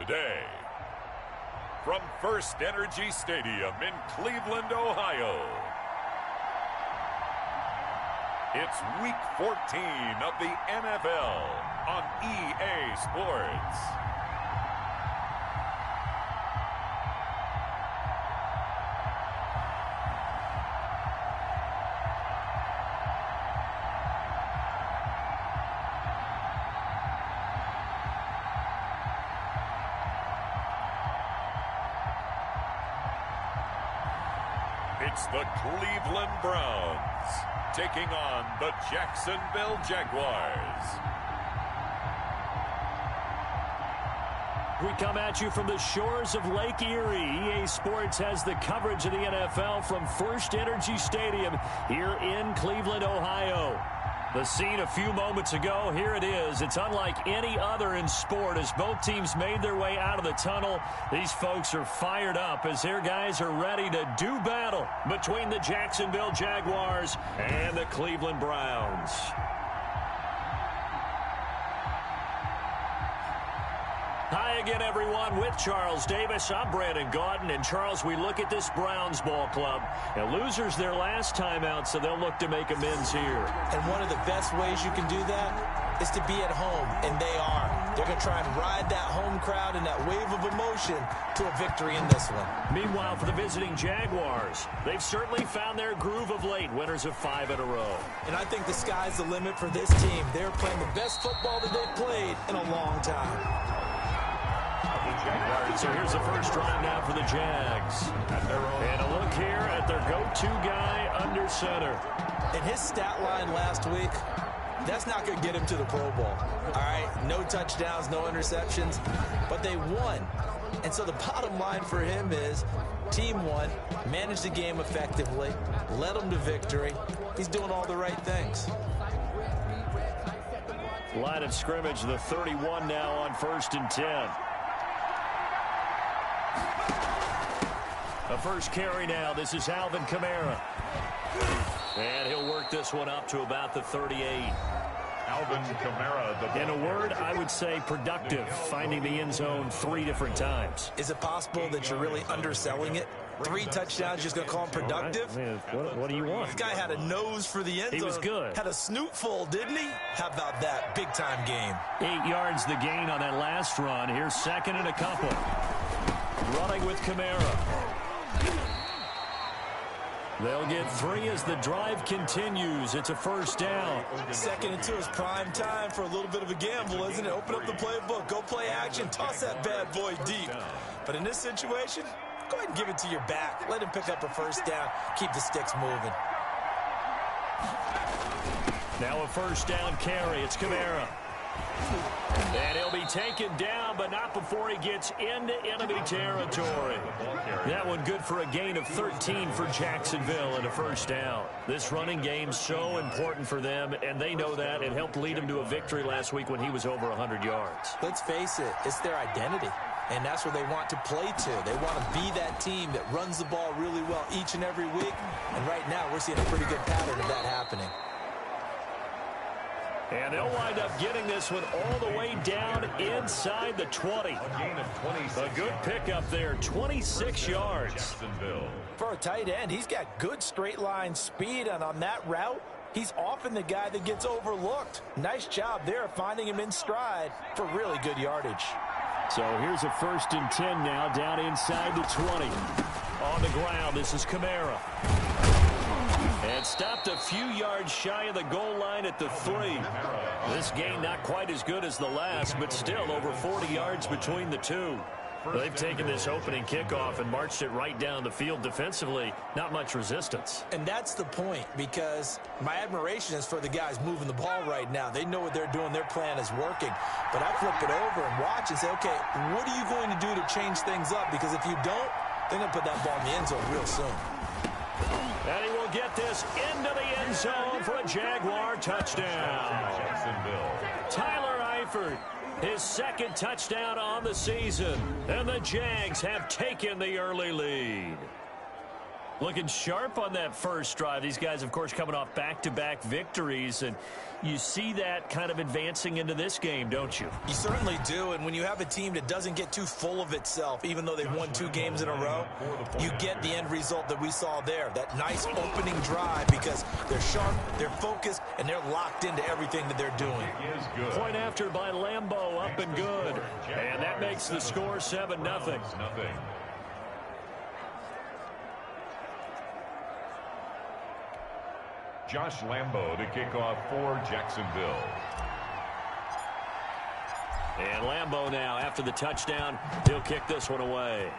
today. From First Energy Stadium in Cleveland, Ohio, it's Week 14 of the NFL on EA Sports. It's the Cleveland Browns taking on the Jacksonville Jaguars. We come at you from the shores of Lake Erie. EA Sports has the coverage of the NFL from First Energy Stadium here in Cleveland, Ohio. The scene a few moments ago, here it is. It's unlike any other in sport as both teams made their way out of the tunnel. These folks are fired up as their guys are ready to do battle between the Jacksonville Jaguars and the Cleveland Browns. Hi again, everyone. With Charles Davis, I'm Brandon Gaudin. And, Charles, we look at this Browns ball club. And losers their last time out, so they'll look to make amends here. And one of the best ways you can do that is to be at home, and they are. They're going to try and ride that home crowd and that wave of emotion to a victory in this one. Meanwhile, for the visiting Jaguars, they've certainly found their groove of late, winners of 5 in a row. And I think the sky's the limit for this team. They're playing the best football that they've played in a long time. So here's the first drive now for the Jags. And a look here at their go-to guy under center. And his stat line last week, that's not going to get him to the Pro Bowl. All right, no touchdowns, no interceptions, but they won. And so the bottom line for him is team won, managed the game effectively, led them to victory. He's doing all the right things. Line of scrimmage, the 31 now on 1st and 10. A first carry now. This is Alvin Kamara. And he'll work this one up to about the 38. Alvin Kamara. In a word, I would say productive, finding the end zone 3 different times. Is it possible that you're really underselling it? 3 touchdowns, just going to call him productive? I mean, what do you want? This guy had a nose for the end zone. He was good. Had a snoot full, didn't he? How about that? Big-time game. 8 yards the gain on that last run. Here's 2nd and a couple. Running with Kamara. They'll get 3 as the drive continues. It's a first down. 2nd and 2 is prime time for a little bit of a gamble, isn't it? Open up the playbook, go play action, toss that bad boy deep. But in this situation, go ahead and give it to your back. Let him pick up a first down. Keep the sticks moving. Now a first down carry. It's Kamara. And he'll be taken down, but not before he gets into enemy territory. That one good for a gain of 13 for Jacksonville and a first down. This running game's so important for them, and they know that. It helped lead him to a victory last week when he was over 100 yards. Let's face it, it's their identity. And that's where they want to play to. They want to be that team that runs the ball really well each and every week. And right now, we're seeing a pretty good pattern of that happening. And they'll wind up getting this one all the way down inside the 20. A good pickup there, 26 yards. For a tight end, he's got good straight line speed, and on that route, he's often the guy that gets overlooked. Nice job there finding him in stride for really good yardage. So here's a 1st and 10 now down inside the 20. On the ground, this is Kamara. And stopped a few yards shy of the goal line at the 3. This gain not quite as good as the last, but still over 40 yards between the two. They've taken this opening kickoff and marched it right down the field defensively. Not much resistance. And that's the point, because my admiration is for the guys moving the ball right now. They know what they're doing. Their plan is working. But I flip it over and watch and say, okay, what are you going to do to change things up? Because if you don't, they're going to put that ball in the end zone real soon. And he will get this into the end zone for a Jaguar touchdown. Tyler Eifert, his 2nd touchdown on the season. And the Jags have taken the early lead. Looking sharp on that first drive. These guys, of course, coming off back-to-back victories, and you see that kind of advancing into this game, don't you? You certainly do, and when you have a team that doesn't get too full of itself, even though they've won 2 games in a row, you get the end result that we saw there, that nice opening drive, because they're sharp, they're focused, and they're locked into everything that they're doing. Point after by Lambeau, up and good, and that makes the score 7-0. Josh Lambeau to kick off for Jacksonville. And Lambeau now, after the touchdown, he'll kick this one away.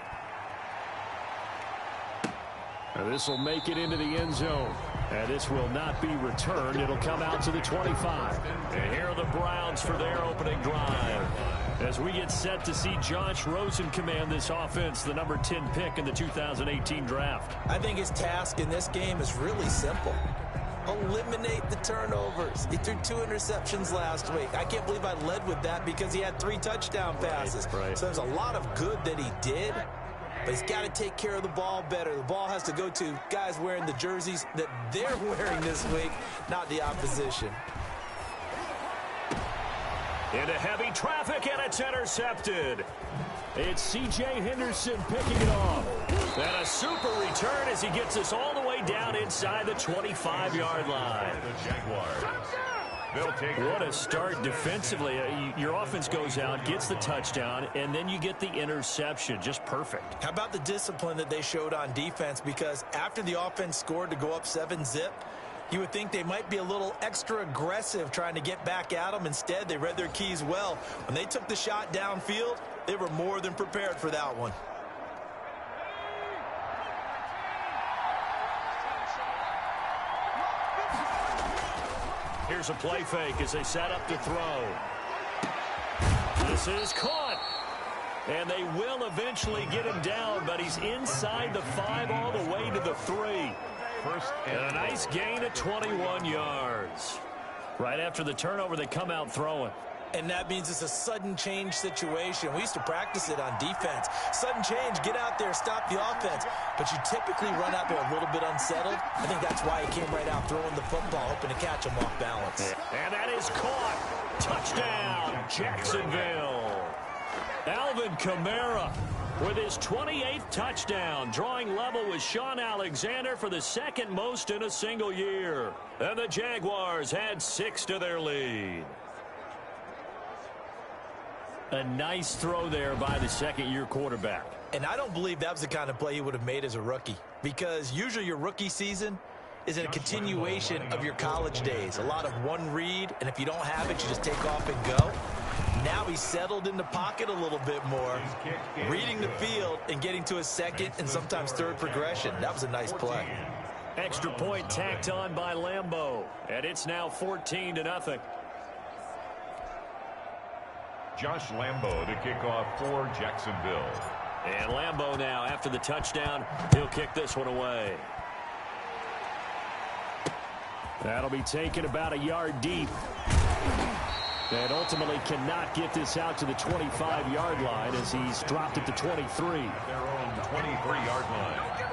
This will make it into the end zone. And this will not be returned. It'll come out to the 25. And here are the Browns for their opening drive. As we get set to see Josh Rosen command this offense, the number 10 pick in the 2018 draft. I think his task in this game is really simple. Eliminate the turnovers. He threw 2 interceptions last week. I can't believe I led with that because he had 3 touchdown passes. Right. So there's a lot of good that he did, but he's got to take care of the ball better. The ball has to go to guys wearing the jerseys that they're wearing this week, not the opposition. Into heavy traffic, and it's intercepted. It's C.J. Henderson picking it off. And a super return as he gets us all the way down inside the 25-yard line. The Jaguars. What a start defensively. Your offense goes out, gets the touchdown, and then you get the interception. Just perfect. How about the discipline that they showed on defense? Because after the offense scored to go up 7-zip, you would think they might be a little extra aggressive trying to get back at them. Instead, they read their keys well. When they took the shot downfield, they were more than prepared for that one. Here's a play fake as they set up to throw. This is caught. And they will eventually get him down, but he's inside the 5 all the way to the 3. And a nice gain of 21 yards. Right after the turnover, they come out throwing. And that means it's a sudden change situation. We used to practice it on defense. Sudden change, get out there, stop the offense. But you typically run out there a little bit unsettled. I think that's why he came right out throwing the football, hoping to catch him off balance. And that is caught. Touchdown, Jacksonville. Alvin Kamara with his 28th touchdown, drawing level with Sean Alexander for the 2nd most in a single year. And the Jaguars had 6 to their lead. A nice throw there by the 2nd-year quarterback. And I don't believe that was the kind of play he would have made as a rookie, because usually your rookie season is a continuation of your college days. A lot of one read, and if you don't have it, you just take off and go. Now he's settled in the pocket a little bit more, reading the field and getting to his 2nd and sometimes 3rd progression. That was a nice play. Extra point tacked on by Lambeau, and it's now 14-0. Josh Lambeau to kick off for Jacksonville. And Lambeau now, after the touchdown, he'll kick this one away. That'll be taken about a yard deep. And ultimately cannot get this out to the 25-yard line as he's dropped at the 23. Their own 23-yard line.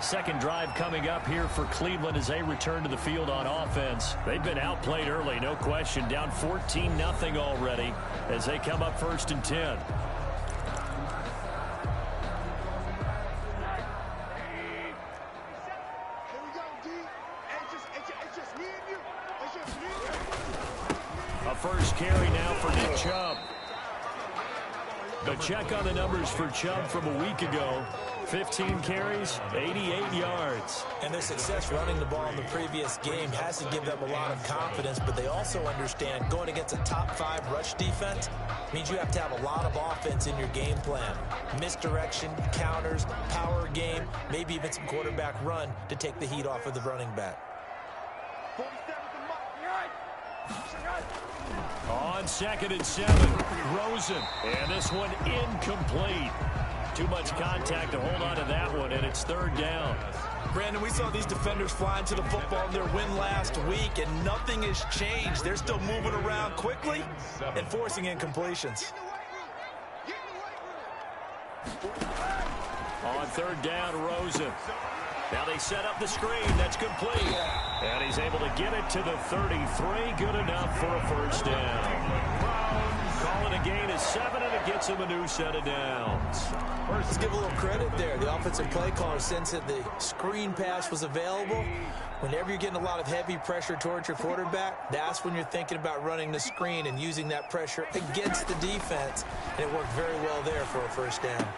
2nd drive coming up here for Cleveland as they return to the field on offense. They've been outplayed early, no question. Down 14-0 already as they come up 1st and 10. A first carry now for Nick Chubb. A check on the numbers for Chubb from a week ago. 15 carries, 88 yards. And their success running the ball in the previous game has to give them a lot of confidence, but they also understand going against a top 5 rush defense means you have to have a lot of offense in your game plan. Misdirection, counters, power game, maybe even some quarterback run to take the heat off of the running back. On 2nd and 7, Rosen. And this one incomplete. Too much contact to hold on to that one, and it's 3rd down. Brandon, we saw these defenders flying to the football in their win last week, and nothing has changed. They're still moving around quickly and forcing incompletions. On 3rd down, Rosen. Now they set up the screen. That's complete. And he's able to get it to the 33. Good enough for a first down. Calling a gain of 7, and it gets him a new set of downs. Let's give a little credit there. The offensive play caller, since that the screen pass was available, whenever you're getting a lot of heavy pressure towards your quarterback, that's when you're thinking about running the screen and using that pressure against the defense. And it worked very well there for a first down.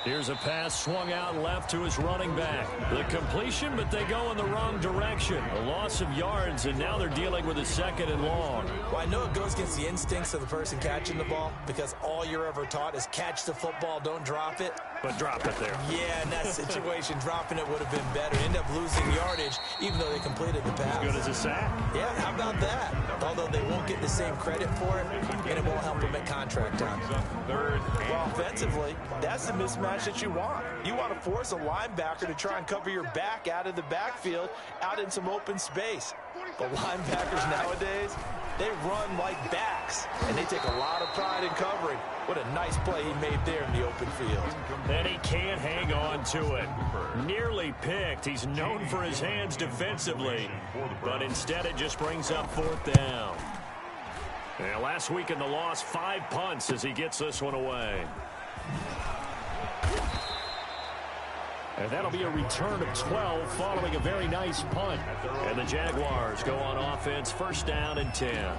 Here's a pass swung out left to his running back. The completion, but they go in the wrong direction. A loss of yards, and now they're dealing with a 2nd and long. Well, I know it goes against the instincts of the person catching the ball because all you're ever taught is catch the football, don't drop it. But drop it there. Yeah, in that situation, dropping it would have been better. End up losing yardage, even though they completed the pass. As good as a sack. Yeah, how about that? Although they won't get the same credit for it, and it won't help them at contract time. Well, offensively, that's the mismatch that you want. You want to force a linebacker to try and cover your back out of the backfield, out in some open space. But linebackers nowadays, they run like backs, and they take a lot of pride in covering. What a nice play he made there in the open field. And he can't hang on to it. Nearly picked. He's known for his hands defensively, but instead it just brings up 4th down. And last week in the loss, 5 punts as he gets this one away. And that'll be a return of 12 following a very nice punt. And the Jaguars go on offense, 1st down and 10.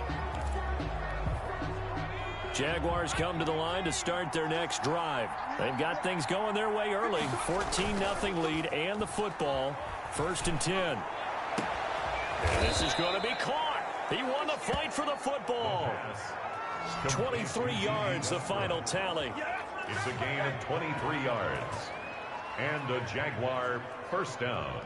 Jaguars come to the line to start their next drive. They've got things going their way early. 14-0 lead and the football. 1st and 10. And this is going to be caught. He won the fight for the football. 23 yards, the final tally. It's a gain of 23 yards. And a Jaguar first down.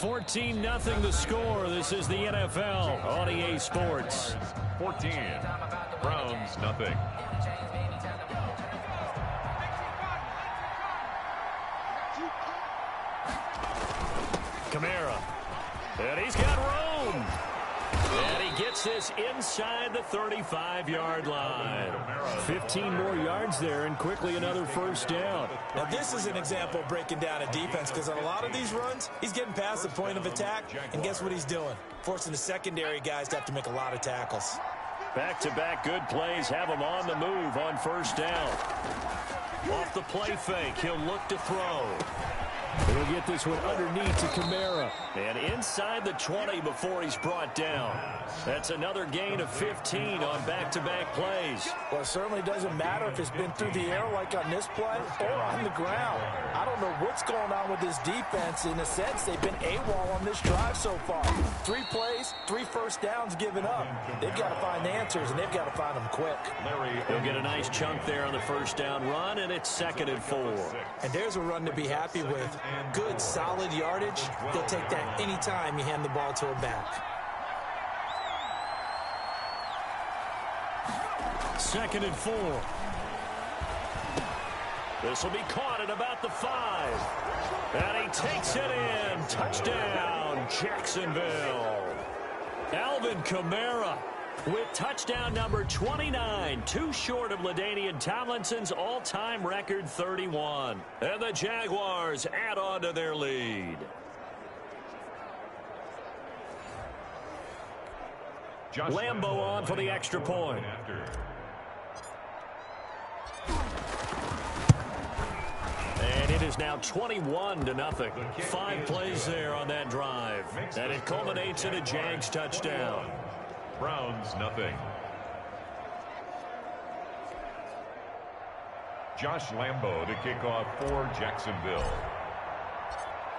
$14-0 the score. This is the NFL on EA Sports. 14. Browns, nothing. Kamara. And he's got room. And he gets this inside the 35-yard line. 15 more yards there, and quickly another first down. Now, this is an example of breaking down a defense, because on a lot of these runs, he's getting past the point of attack, and guess what he's doing? Forcing the secondary guys to have to make a lot of tackles. Back-to-back good plays have him on the move on first down. Off the play fake, he'll look to throw. He'll get this one underneath to Kamara. And inside the 20 before he's brought down. That's another gain of 15 on back-to-back plays. Well, it certainly doesn't matter if it's been through the air like on this play or on the ground. I don't know what's going on with this defense. In a sense, they've been AWOL on this drive so far. 3 plays, 3 first downs given up. They've got to find the answers, and they've got to find them quick. He'll get a nice chunk there on the first down run, and it's 2nd and 4. And there's a run to be happy with. Good, solid yardage. They'll take that anytime you hand the ball to a back. 2nd and 4. This will be caught at about the 5. And he takes it in. Touchdown, Jacksonville. Alvin Kamara with touchdown number 29, too short of LaDainian Tomlinson's all-time record 31. And the Jaguars add on to their lead. Lambo on for the extra point. And it is now 21-0. 5 plays there on that drive. And it culminates in a Jags touchdown. Browns, nothing. Josh Lambo to kick off for Jacksonville.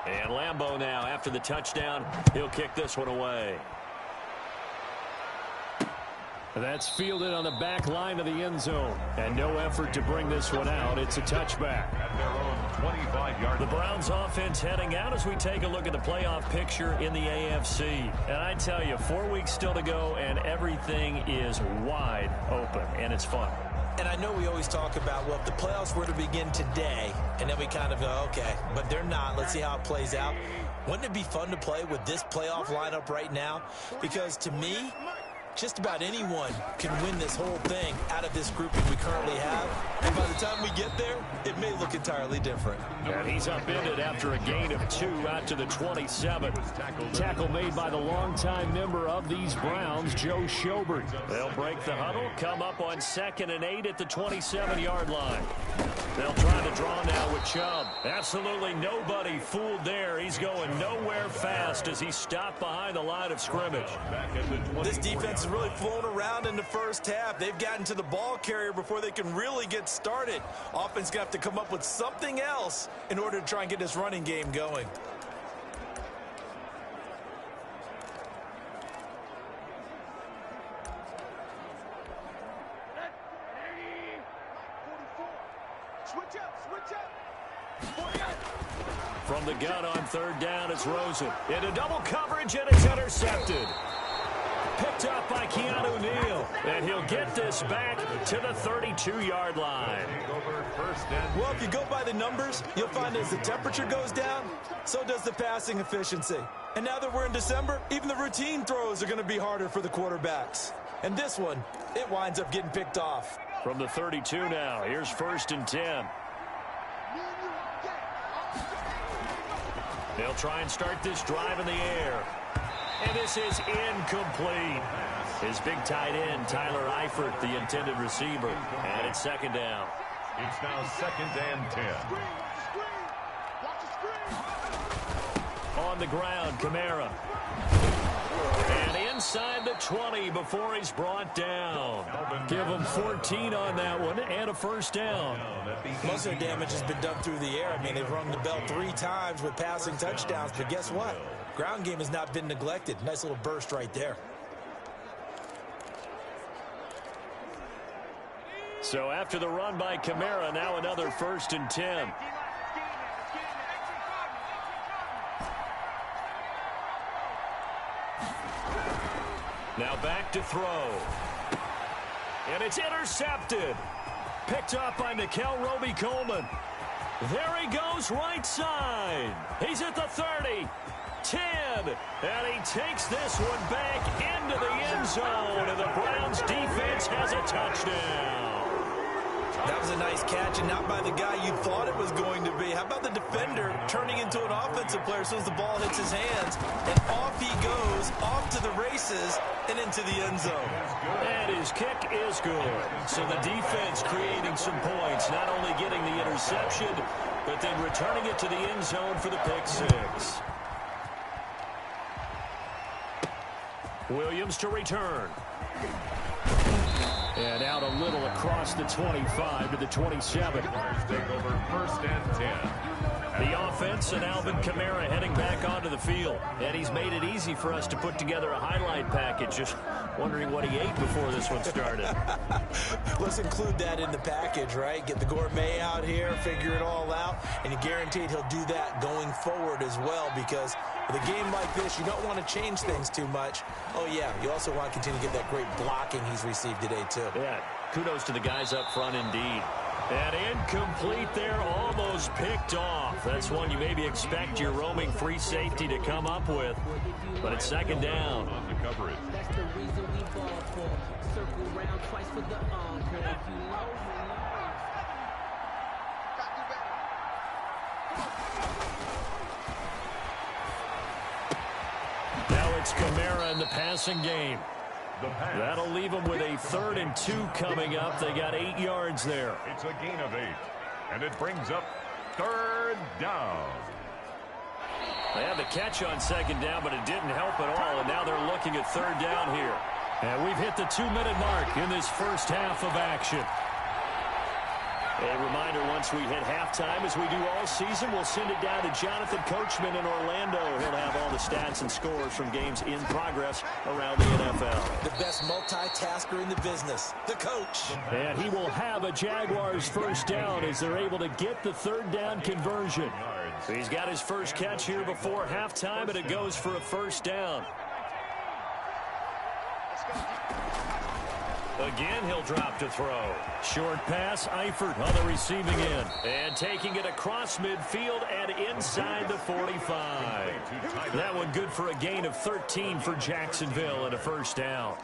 And Lambo now, after the touchdown, he'll kick this one away. That's fielded on the back line of the end zone. And no effort to bring this one out. It's a touchback. At their own 25-yard. The Browns offense heading out as we take a look at the playoff picture in the AFC. And I tell you, 4 weeks still to go, and everything is wide open, and it's fun. And I know we always talk about, well, if the playoffs were to begin today, and then we kind of go, okay, but they're not. Let's see how it plays out. Wouldn't it be fun to play with this playoff lineup right now? Because to me, just about anyone can win this whole thing out of this grouping we currently have. And by the time we get there, it may look entirely different. And he's upended after a gain of 2 out to the 27. Tackle made by the longtime member of these Browns, Joe Schobert. They'll break the huddle, come up on 2nd and 8 at the 27-yard line. They'll try to draw now with Chubb. Absolutely nobody fooled there. He's going nowhere fast as he stopped behind the line of scrimmage. This defense is really flown around in the first half. They've gotten to the ball carrier before they can really get started. Offense going to have to come up with something else in order to try and get this running game going. From the gun on 3rd down, it's Rosen. Into double coverage, and it's intercepted. Picked up by Keanu Neal. And he'll get this back to the 32-yard line. Well, if you go by the numbers, you'll find as the temperature goes down, so does the passing efficiency. And now that we're in December, even the routine throws are going to be harder for the quarterbacks. And this one, it winds up getting picked off. From the 32 now, here's 1st and 10. They'll try and start this drive in the air. And this is incomplete. His big tight end, Tyler Eifert, the intended receiver. And it's 2nd down. It's now 2nd and 10. On the ground, Kamara. And inside the 20 before he's brought down. Give him 14 on that one and a 1st down. Most of their damage has been done through the air. I mean, they've rung the bell 3 times with passing touchdowns, but guess what? Ground game has not been neglected. Nice little burst right there. So after the run by Kamara, now another 1st and 10. Now back to throw. And it's intercepted. Picked up by Nickel Roby-Coleman. There he goes, right side. He's at the 30, 10, and he takes this one back into the end zone, and the Browns defense has a touchdown. That was a nice catch, and not by the guy you thought it was going to be. How about the defender turning into an offensive player as soon as the ball hits his hands, and off he goes, off to the races, and into the end zone. And his kick is good. So the defense creating some points, not only getting the interception, but then returning it to the end zone for the pick 6. Williams to return. And out a little across the 25 to the 27. Take over 1st and 10. The offense and Alvin Kamara heading back onto the field. And he's made it easy for us to put together a highlight package. Just wondering what he ate before this one started. Let's include that in the package, right? Get the gourmet out here, figure it all out, and you're guaranteed he'll do that going forward as well, because with a game like this, you don't want to change things too much. Oh, yeah, you also want to continue to get that great blocking he's received today, too. Yeah, kudos to the guys up front indeed. And incomplete there, almost picked off. That's one you maybe expect your roaming free safety to come up with. But it's 2nd down. On the coverage. That's the reason we ball for. Circle round twice for the encore. If you know, Now it's Kamara in the passing game. That'll leave them with a 3rd and 2 coming up. They got 8 yards there. It's a gain of 8. And it brings up 3rd down. They had the catch on 2nd down, but it didn't help at all. And now they're looking at 3rd down here. And we've hit the 2-minute mark in this first half of action. A reminder, once we hit halftime, as we do all season, we'll send it down to Jonathan Coachman in Orlando. He'll have all the stats and scores from games in progress around the NFL. The best multitasker in the business, the coach. And he will have a Jaguars 1st down as they're able to get the 3rd down conversion. He's got his first catch here before halftime, and it goes for a 1st down. Again, he'll drop to throw. Short pass, Eifert on the receiving end. And taking it across midfield and inside the 45. That one good for a gain of 13 for Jacksonville and a first down.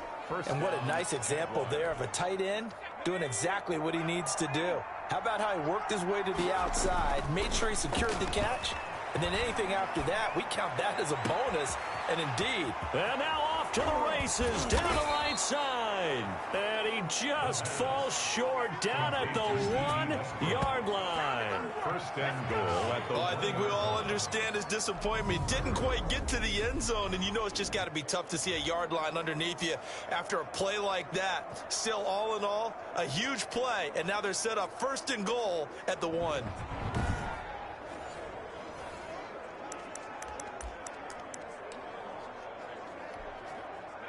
And what a nice example there of a tight end doing exactly what he needs to do. How about how he worked his way to the outside, made sure he secured the catch, and then anything after that, we count that as a bonus. And indeed. And now off to the races down the right side. And he just falls short down at the 1-yard line. First and goal at the I think we all understand his disappointment. Didn't quite get to the end zone, and you know it's just got to be tough to see a yard line underneath you after a play like that. Still, all in all, a huge play, and now they're set up first and goal at the 1.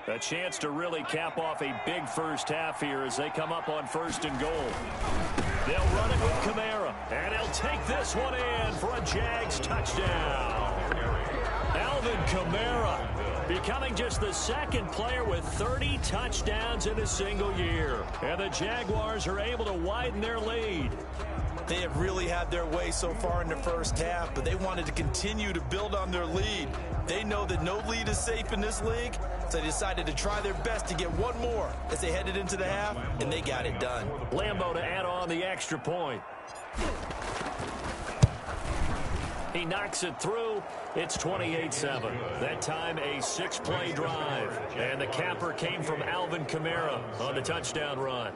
A chance to really cap off a big first half here as they come up on first and goal. They'll run it with Kamara, and he'll take this one in for a Jags touchdown. Alvin Kamara becoming just the second player with 30 touchdowns in a single year. And the Jaguars are able to widen their lead. They have really had their way so far in the first half, but they wanted to continue to build on their lead. They know that no lead is safe in this league, so they decided to try their best to get one more as they headed into the half, and they got it done. Lambeau to add on the extra point. He knocks it through. It's 28-7. That time a 6-play drive. And the capper came from Alvin Kamara on the touchdown run.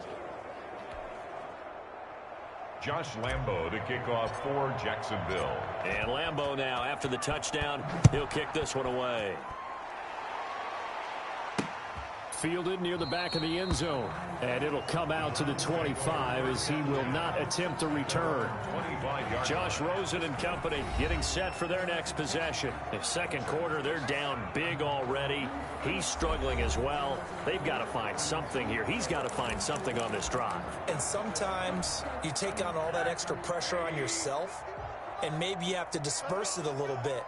Josh Lambeau to kick off for Jacksonville. And Lambeau now, after the touchdown, he'll kick this one away. Fielded near the back of the end zone. And it'll come out to the 25 as he will not attempt to return. Josh Rosen and company getting set for their next possession. In second quarter, they're down big already. He's struggling as well. They've got to find something here. He's got to find something on this drive. And sometimes you take on all that extra pressure on yourself, and maybe you have to disperse it a little bit.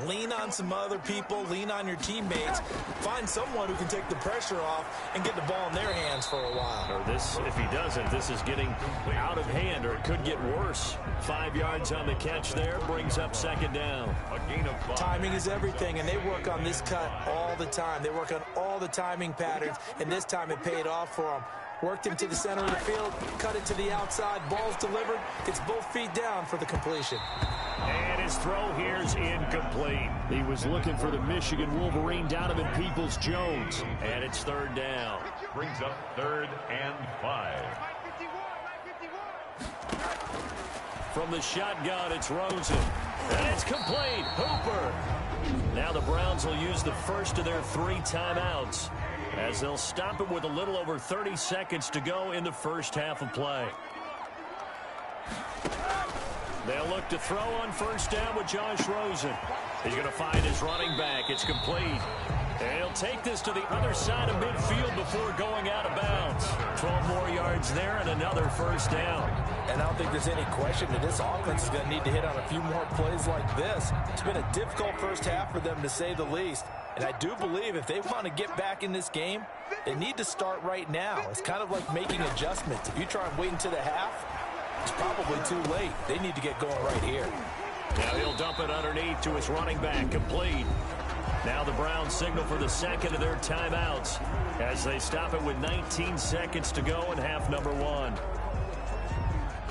Lean on some other people, lean on your teammates, find someone who can take the pressure off and get the ball in their hands for a while. Or this, if he doesn't, this is getting out of hand, or it could get worse. 5 yards on the catch there, brings up second down. A gain of 5. Timing is everything, and they work on this cut all the time. They work on all the timing patterns, and this time it paid off for them. Worked him to the center of the field, cut it to the outside, ball's delivered, gets both feet down for the completion. And his throw here's incomplete. He was looking for the Michigan Wolverine, Donovan Peoples-Jones. And it's third down. Brings up 3rd and 5. From the shotgun, it's Rosen. And it's complete. Hooper. Now the Browns will use the first of their 3 timeouts, as they'll stop it with a little over 30 seconds to go in the first half of play. They'll look to throw on first down with Josh Rosen. He's going to find his running back. It's complete. And he'll take this to the other side of midfield before going out of bounds. 12 more yards there and another first down. And I don't think there's any question that this offense is going to need to hit on a few more plays like this. It's been a difficult first half for them, to say the least. And I do believe if they want to get back in this game, they need to start right now. It's kind of like making adjustments. If you try and wait until the half, it's probably too late. They need to get going right here. Now he'll dump it underneath to his running back, complete. Now the Browns signal for the second of their timeouts as they stop it with 19 seconds to go in half number 1.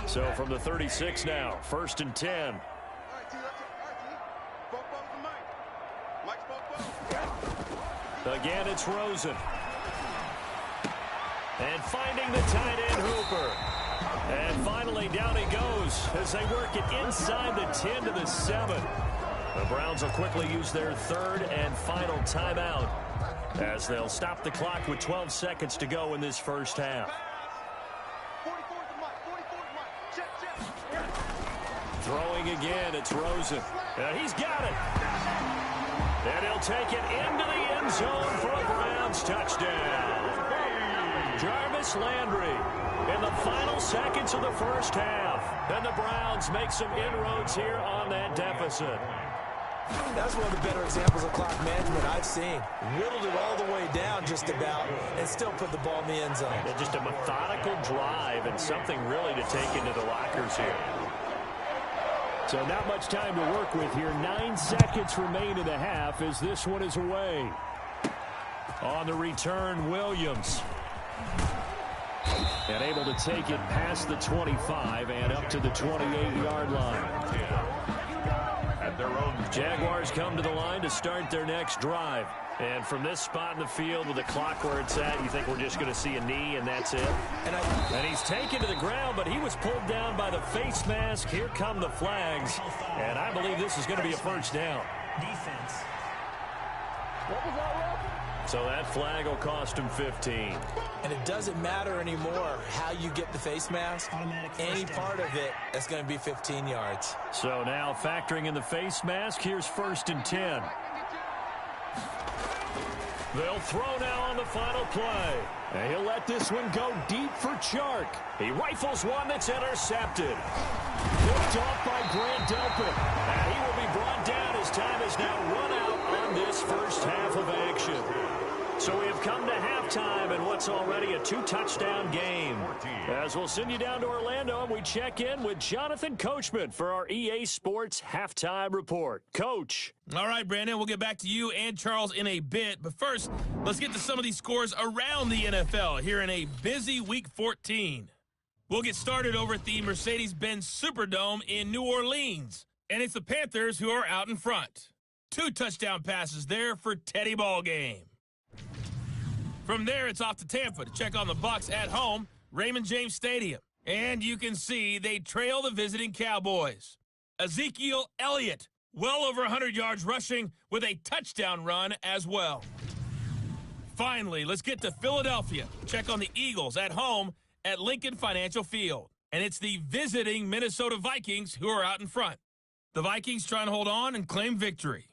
So from the 36 now, 1st and 10. Again, it's Rosen. And finding the tight end, Hooper. And finally, down he goes as they work it inside the 10 to the 7. The Browns will quickly use their 3rd and final timeout as they'll stop the clock with 12 seconds to go in this first half. Throwing again, it's Rosen. And he's got it. And he'll take it into the end zone for a Browns touchdown. Jarvis Landry in the final seconds of the first half. And the Browns make some inroads here on that deficit. That's one of the better examples of clock management I've seen. Whittled it all the way down just about and still put the ball in the end zone. Yeah, just a methodical drive and something really to take into the lockers here. So not much time to work with here. 9 seconds remain in the half as this one is away. On the return, Williams. And able to take it past the 25 and up to the 28-yard line. At their own Jaguars come to the line to start their next drive. And from this spot in the field with the clock where it's at, you think we're just going to see a knee and that's it? And he's taken to the ground, but he was pulled down by the face mask. Here come the flags. And I believe this is going to be a first down. Defense. So that flag will cost him 15. And it doesn't matter anymore how you get the face mask. Any part of it, that's going to be 15 yards. So now factoring in the face mask, here's 1st and 10. They'll throw now on the final play. And he'll let this one go deep for Chark. He rifles one that's intercepted. Picked off by Grant Delpit. And he will be brought down as time has now run out on this first half of action. So we have come to halftime in what's already a 2-touchdown game. As we'll send you down to Orlando, and we check in with Jonathan Coachman for our EA Sports Halftime Report. Coach. All right, Brandon, we'll get back to you and Charles in a bit. But first, let's get to some of these scores around the NFL here in a busy Week 14. We'll get started over at the Mercedes-Benz Superdome in New Orleans. And it's the Panthers who are out in front. 2 touchdown passes there for Teddy Ballgame. From there, it's off to Tampa to check on the Bucs at home, Raymond James Stadium. And you can see they trail the visiting Cowboys. Ezekiel Elliott, well over 100 yards rushing with a touchdown run as well. Finally, let's get to Philadelphia. Check on the Eagles at home at Lincoln Financial Field. And it's the visiting Minnesota Vikings who are out in front. The Vikings trying to hold on and claim victory.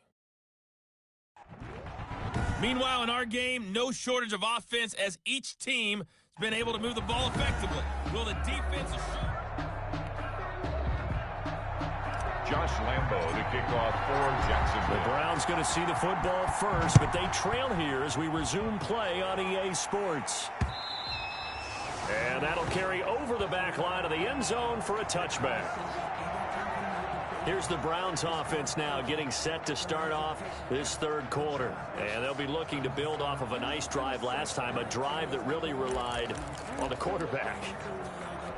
Meanwhile, in our game, no shortage of offense as each team has been able to move the ball effectively. Will the defense assure? Josh Lambo, the kickoff for Jacksonville. The Browns going to see the football first, but they trail here as we resume play on EA Sports. And that'll carry over the back line of the end zone for a touchback. Here's the Browns offense now getting set to start off this third quarter. And they'll be looking to build off of a nice drive last time, a drive that really relied on the quarterback.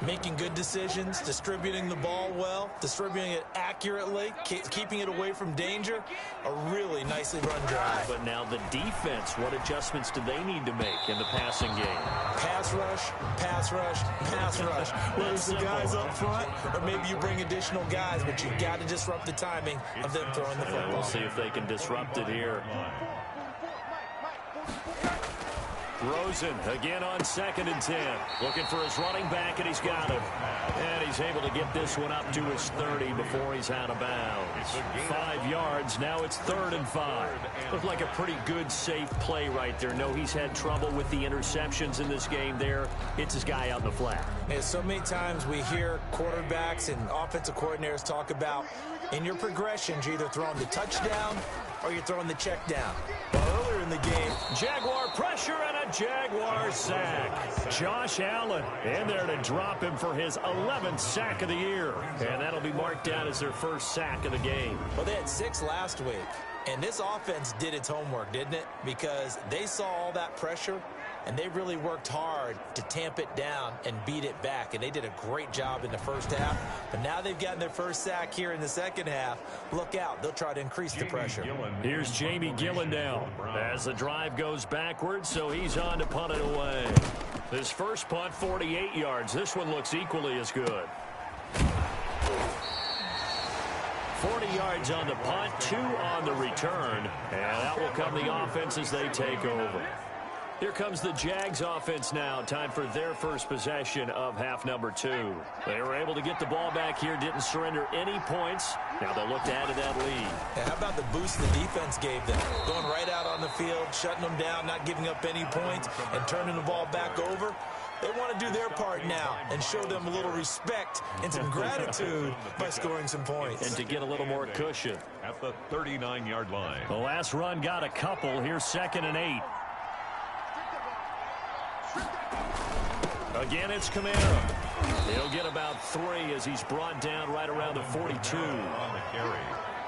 Making good decisions, distributing the ball well, distributing it accurately, keeping it away from danger. A really nicely run drive. But now the defense, what adjustments do they need to make in the passing game? Pass rush, pass rush, pass rush. Whether it's the guys up front or maybe you bring additional guys, but you got to disrupt the timing of them throwing the football. We'll see if they can disrupt it here. Rosen again on 2nd and 10. Looking for his running back, and he's got him. And he's able to get this one up to his 30 before he's out of bounds. 5 yards. Now it's 3rd and 5. Looked like a pretty good, safe play right there. No, he's had trouble with the interceptions in this game there. It's his guy out in the flat. And so many times we hear quarterbacks and offensive coordinators talk about in your progressions, you're either throwing the touchdown or you're throwing the check down. Well, earlier in the game, Jaguar pressure and a Jaguar sack. Josh Allen in there to drop him for his 11th sack of the year. And that'll be marked down as their first sack of the game. Well, they had 6 last week. And this offense did its homework, didn't it? Because they saw all that pressure, and they really worked hard to tamp it down and beat it back. And they did a great job in the first half. But now they've gotten their first sack here in the second half. Look out. They'll try to increase the pressure. Here's Jamie Gillen now as the drive goes backwards, so he's on to punt it away. His first punt, 48 yards. This one looks equally as good. 40 yards on the punt, 2 on the return, and that will come the offense as they take over. Here comes the Jags offense now. Time for their first possession of half number 2. They were able to get the ball back here, didn't surrender any points. Now they'll look to add to that lead. Yeah, how about the boost the defense gave them? Going right out on the field, shutting them down, not giving up any points, and turning the ball back over. They want to do their part now and show them a little respect and some gratitude by scoring some points. And to get a little more cushion. At the 39-yard line. The last run got a couple. Here's 2nd and 8. Again, it's Kamara. He'll get about 3 as he's brought down right around the 42. On the carry.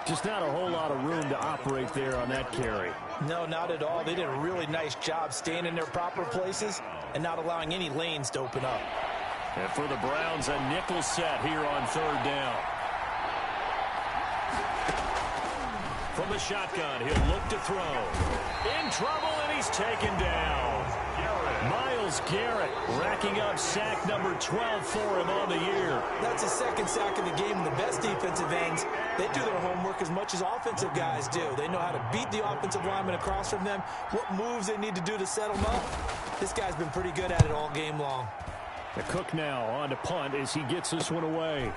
Just not a whole lot of room to operate there on that carry. No, not at all. They did a really nice job staying in their proper places and not allowing any lanes to open up. And for the Browns, a nickel set here on 3rd down. From the shotgun, he'll look to throw. In trouble, and he's taken down. Myles Garrett racking up sack number 12 for him on the year. That's a 2nd sack of the game, and the best defensive ends, they do their homework as much as offensive guys do. They know how to beat the offensive lineman across from them, what moves they need to do to set them up. This guy's been pretty good at it all game long. The Cook now on to punt as he gets this one away.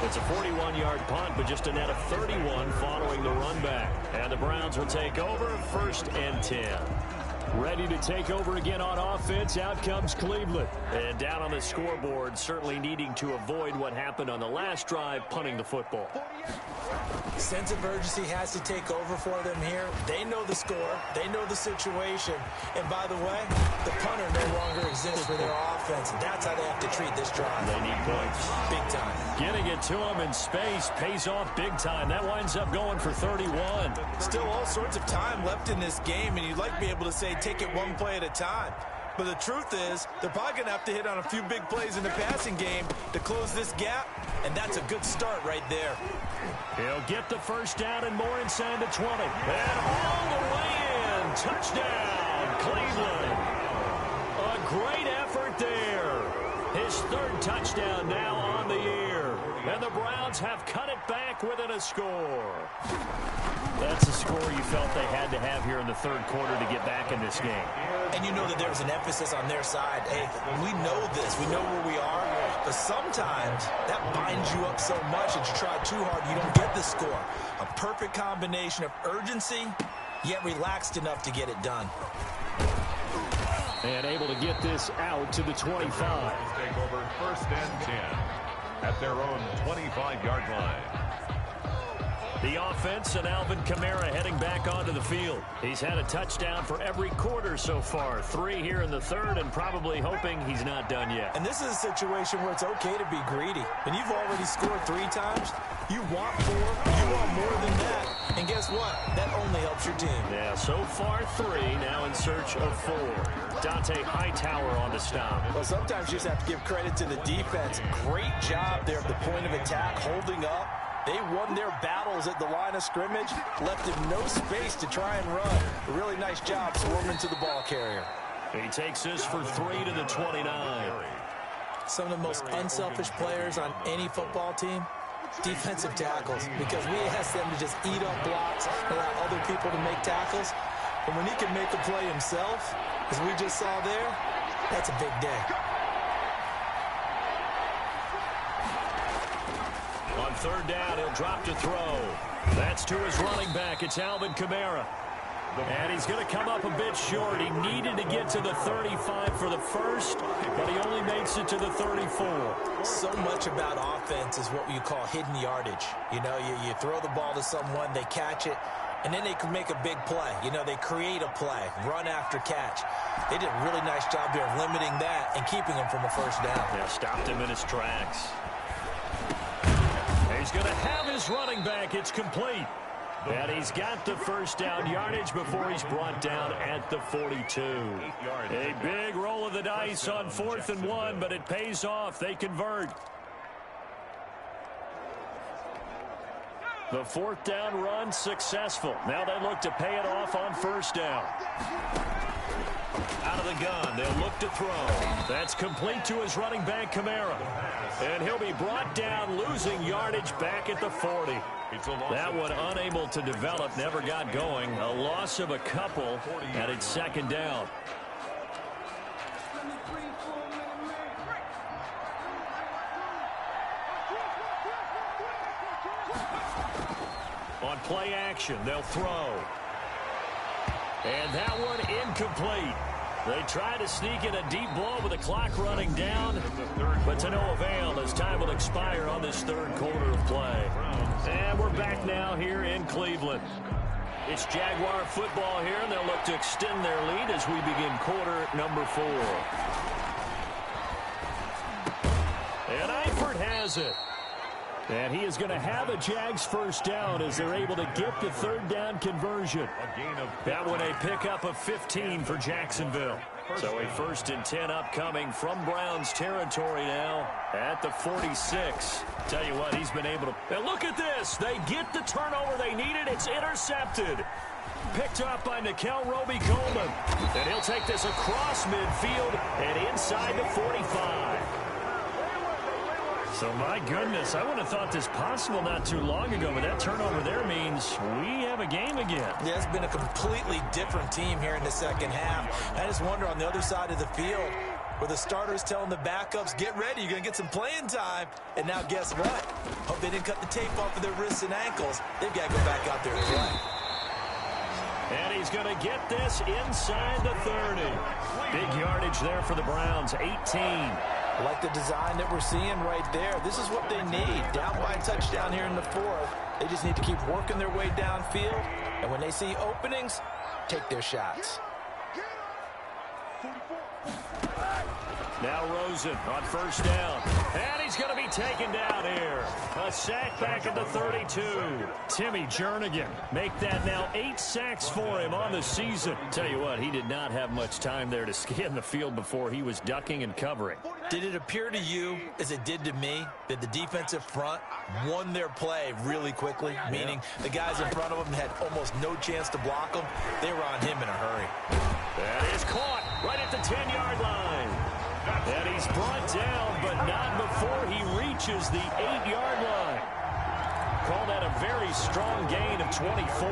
It's a 41-yard punt, but just a net of 31 following the run back. And the Browns will take over 1st and 10. Ready to take over again on offense. Out comes Cleveland. And down on the scoreboard, certainly needing to avoid what happened on the last drive, punting the football. Sense of urgency has to take over for them here. They know the score. They know the situation. And by the way, the punter no longer exists for their offense. That's how they have to treat this drive. They need points. Big time. Getting it to him in space pays off big time. That winds up going for 31. Still all sorts of time left in this game, and you'd like to be able to say take it one play at a time. But the truth is, they're probably going to have to hit on a few big plays in the passing game to close this gap, and that's a good start right there. He'll get the 1st down and more inside the 20. And all the way in. Touchdown, Cleveland. A great effort there. His 3rd touchdown now on the year. And the Browns have cut it back within a score. That's a score you felt they had to have here in the 3rd quarter to get back in this game. And you know that there's an emphasis on their side. Hey, we know this. We know where we are. But sometimes that binds you up so much that you try too hard, you don't get the score. A perfect combination of urgency, yet relaxed enough to get it done. And able to get this out to the 25. Take over 1st and 10 at their own 25-yard line. The offense and Alvin Kamara heading back onto the field. He's had a touchdown for every quarter so far. 3 here in the 3rd, and probably hoping he's not done yet. And this is a situation where it's okay to be greedy. When you've already scored 3 times, you want 4, you want more than that. And guess what? That only helps your team. Yeah, so far 3, now in search of 4. Dante Hightower on the stop. Well, sometimes you just have to give credit to the defense. Great job there at the point of attack, holding up. They won their battles at the line of scrimmage, left him no space to try and run. A really nice job swarming to the ball carrier. He takes this for 3 to the 29. Some of the most unselfish players on any football team, defensive tackles, because we ask them to just eat up blocks, allow other people to make tackles. But when he can make a play himself, as we just saw there, that's a big day. On 3rd down, he'll drop to throw. That's to his running back. It's Alvin Kamara. And he's going to come up a bit short. He needed to get to the 35 for the 1st, but he only makes it to the 34. So much about offense is what you call hidden yardage. You know, you throw the ball to someone, they catch it, and then they can make a big play. You know, they create a play, run after catch. They did a really nice job there of limiting that and keeping him from a 1st down. Yeah, stopped him in his tracks. He's going to have his running back. It's complete. And he's got the 1st down yardage before he's brought down at the 42. A big roll of the dice on 4th and 1, but it pays off. They convert. The 4th down run successful. Now they look to pay it off on 1st down. Out of the gun, they'll look to throw. That's complete to his running back, Kamara. And he'll be brought down, losing yardage back at the 40. That one unable to develop, never got going. A loss of a couple, and it's 2nd down. On play action, they'll throw. And that one incomplete. They try to sneak in a deep ball with the clock running down, but to no avail as time will expire on this third quarter of play. And we're back now here in Cleveland. It's Jaguar football here, and they'll look to extend their lead as we begin quarter number 4. And Eifert has it. And he is going to have a Jags first down as they're able to get the third down conversion. That one a pickup of 15 for Jacksonville. So a 1st and 10 upcoming from Browns territory now at the 46. Tell you what, he's been able to... Now look at this. They get the turnover they needed. It's intercepted. Picked up by Nickel Roby-Coleman. And he'll take this across midfield and inside the 45. So, my goodness, I would have thought this possible not too long ago, but that turnover there means we have a game again. Yeah, it's been a completely different team here in the second half. I just wonder on the other side of the field where the starters telling the backups, get ready, you're going to get some playing time. And now guess what? Hope they didn't cut the tape off of their wrists and ankles. They've got to go back out there and play. And he's going to get this inside the 30. Big yardage there for the Browns, 18. Like the design that we're seeing right there. This is what they need. Down by a touchdown here in the 4th. They just need to keep working their way downfield. And when they see openings, take their shots. Now Rosen on first down. And he's going to be taken down here. A sack back at the 32. Timmy Jernigan make that now 8 sacks for him on the season. Tell you what, he did not have much time there to scan the field before he was ducking and covering. Did it appear to you, as it did to me, that the defensive front won their play really quickly? Meaning the guys in front of them had almost no chance to block them. They were on him in a hurry. That is caught right at the 10-yard line. And he's brought down, but not before he reaches the 8-yard line. Call that a very strong gain of 24.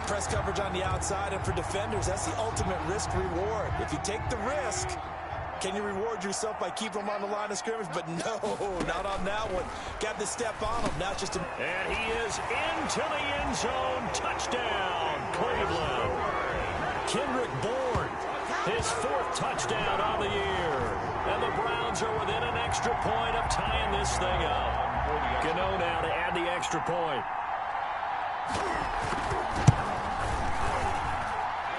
Press coverage on the outside, and for defenders, that's the ultimate risk-reward. If you take the risk, can you reward yourself by keeping them on the line of scrimmage? But no, not on that one. Got to step on them, not just... And he is into the end zone. Touchdown, Cleveland. Kendrick Bourne, his 4th touchdown on the year. And the Browns are within an extra point of tying this thing up. Gano now to add the extra point.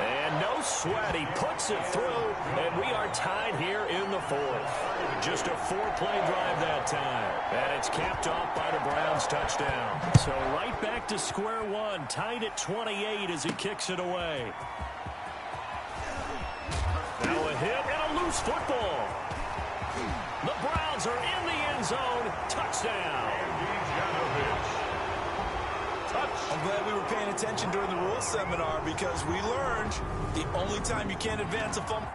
And no sweat. He puts it through, and we are tied here in the 4th. Just a 4-play drive that time. And it's capped off by the Browns touchdown. So right back to square one, tied at 28 as he kicks it away. Now a hit and a loose football. The Browns are in the end zone. Touchdown. I'm glad we were paying attention during the rules seminar because we learned the only time you can't advance a fumble.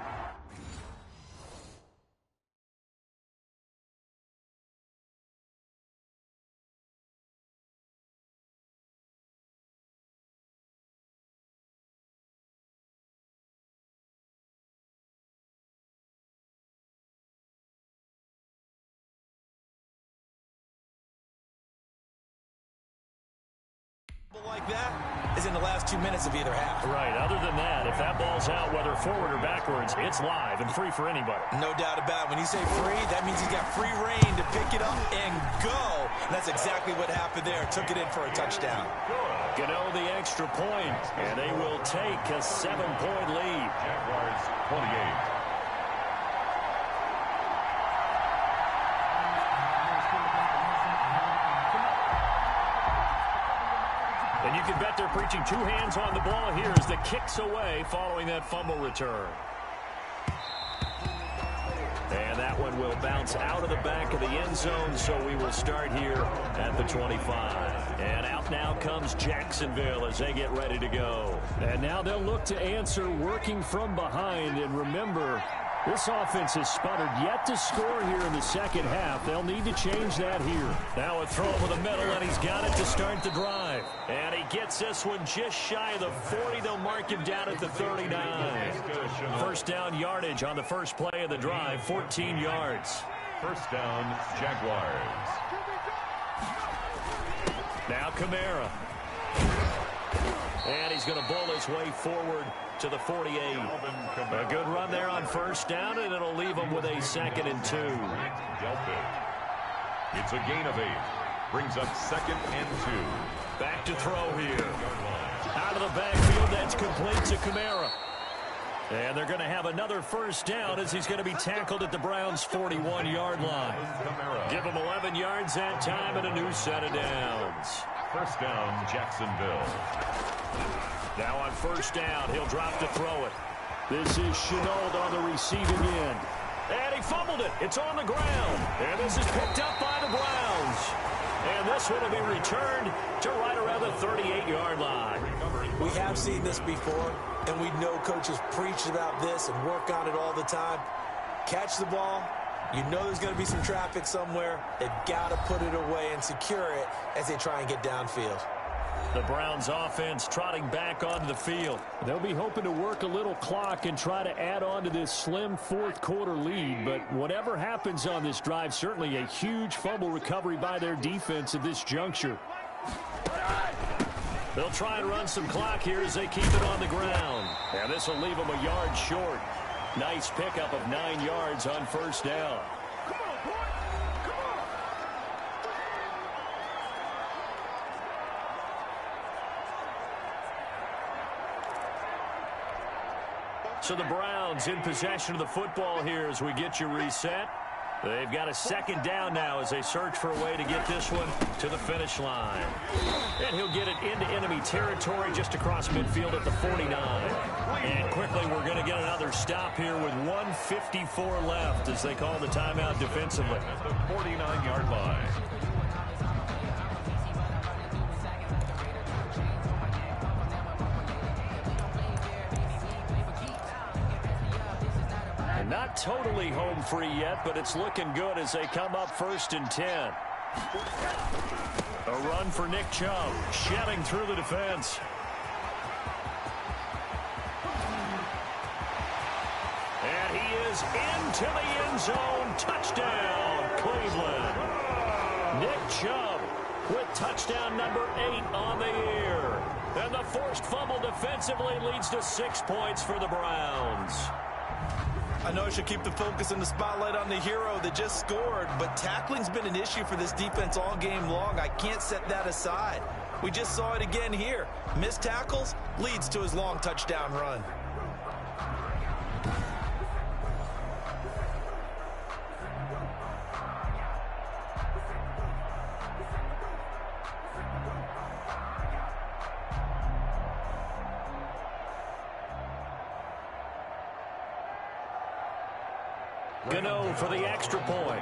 Like that is in the last 2 minutes of either half. Right. Other than that, if that ball's out, whether forward or backwards, it's live and free for anybody. No doubt about it. When you say free, that means he's got free reign to pick it up and go. And that's exactly what happened there. Took it in for a touchdown. Gano the extra point, and they will take a 7-point lead. Jaguars 28. And you can bet they're preaching 2 hands on the ball here as the kick's away following that fumble return. And that one will bounce out of the back of the end zone, so we will start here at the 25. And out now comes Jacksonville as they get ready to go. And now they'll look to answer working from behind. And remember, this offense has sputtered yet to score here in the second half. They'll need to change that here. Now a throw over the middle, and he's got it to start the drive. And he gets this one just shy of the 40. They'll mark him down at the 39. First down yardage on the first play of the drive, 14 yards. First down, Jaguars. Now Kamara. And he's going to bull his way forward to the 48. A good run there on first down, and it'll leave him with a 2nd and 2. It's a gain of 8. Brings up 2nd and 2. Back to throw here. Out of the backfield, that's complete to Kamara. And they're going to have another first down as he's going to be tackled at the Browns' 41-yard line. Give him 11 yards that time and a new set of downs. First down, Jacksonville. Now on first down, he'll drop to throw it. This is Shenault on the receiving end. And he fumbled it. It's on the ground. And this is picked up by the Browns. And this one will be returned to right around the 38-yard line. We have seen this before, and we know coaches preach about this and work on it all the time. Catch the ball. You know there's going to be some traffic somewhere. They've got to put it away and secure it as they try and get downfield. The Browns offense trotting back onto the field. They'll be hoping to work a little clock and try to add on to this slim fourth-quarter lead. But whatever happens on this drive, certainly a huge fumble recovery by their defense at this juncture. They'll try and run some clock here as they keep it on the ground. And this will leave them a yard short. Nice pickup of 9 yards on first down. So the Browns in possession of the football here as we get you reset. They've got a 2nd down now as they search for a way to get this one to the finish line. And he'll get it into enemy territory just across midfield at the 49. And quickly we're going to get another stop here with 1:54 left as they call the timeout defensively. At the 49-yard line. Not totally home free yet, but it's looking good as they come up 1st and 10. A run for Nick Chubb, shedding through the defense. And he is into the end zone. Touchdown, Cleveland. Nick Chubb with touchdown number 8 on the year. And the forced fumble defensively leads to 6 points for the Browns. I know I should keep the focus and the spotlight on the hero that just scored, but tackling's been an issue for this defense all game long. I can't set that aside. We just saw it again here. Missed tackles leads to his long touchdown run. Gano for the extra point.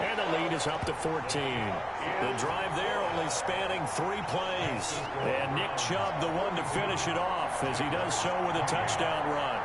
And the lead is up to 14. The drive there only spanning 3 plays. And Nick Chubb the one to finish it off as he does so with a touchdown run.